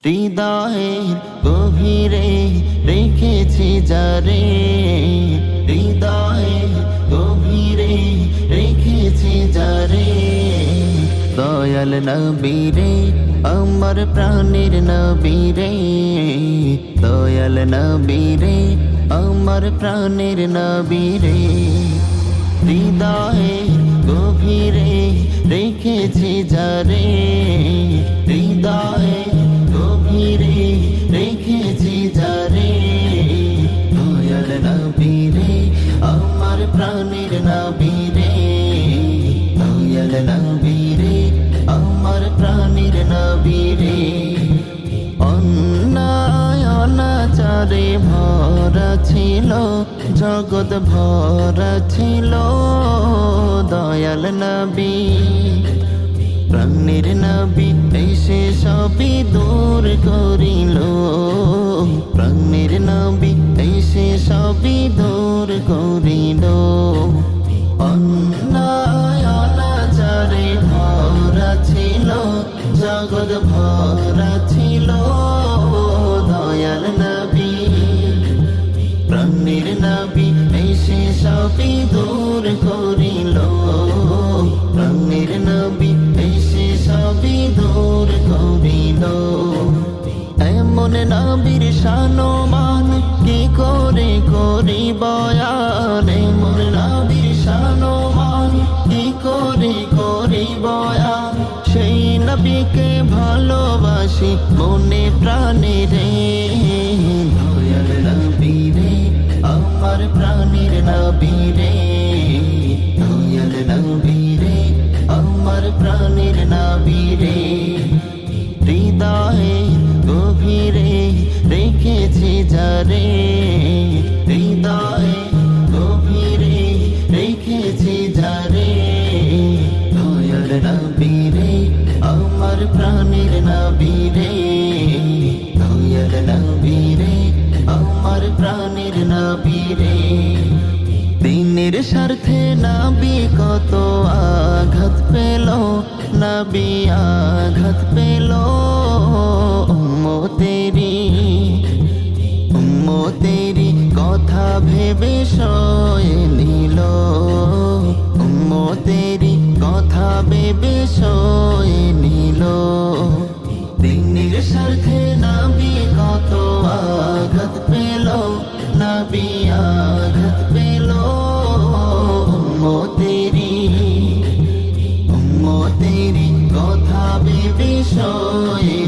হৃদয়ের গভীরে রেখেছি যারে, হৃদয়ের গভীরে রেখেছি যারে। দয়াল নবীরে আমার প্রাণের নবীরে, দয়াল নবীরে আমার প্রাণের নবীরে। হৃদয়ের গভীরে রেখেছি যারে, হৃদয়ের গভীরে রেখেছি যারে। দয়াল নবীরে আমার প্রাণের নবীরে, দয়াল নবীরে আমার প্রাণের নবীরে। অন্যায় অনাচারে ভরা ছিল জগৎ ভরা ছিল, দয়াল নবী প্রাণের নবী এসে সবই দূর করিল, প্রাণের নবী এসে সবই দূর করিল। অন্যায় অনাচারে ভরা ছিল জগৎ ভরা ছিল, দয়াল নবী প্রাণের নবী এসে সবই দূর করিল, প্রাণের নবী এসে সবই দূর করিল। এমন নবীর শানমান কি করে করি বয়ান, এমন নবীর শানমান কি করে করি বয়ান। সেই নবীকে ভালোবাসি মনে প্রাণে রে, দয়াল নবী রে আমার প্রাণের নবী রে, দয়াল নবী রে আমার প্রাণের নবী রে। হৃদয়ের গভীরে রেখেছি যারে, হৃদয়ের গভীরে রেখেছি যারে। দয়াল নবী রে আমার প্রাণের নবী রে, দয়াল নবী রে আমার প্রাণের নবী রে। দিনের স্বার্থে নবী কত আঘাত পেল, নবী আঘাত পেল। উম্মতেরি কথা ভেবে সয়ে নিল, উম্মতেরি কথা ভেবে সয়ে নিল। দিনের স্বার্থে নবী কত আঘাত পেল, নবী আঘাত পেল। উম্মতেরি কথা ভেবে সয়ে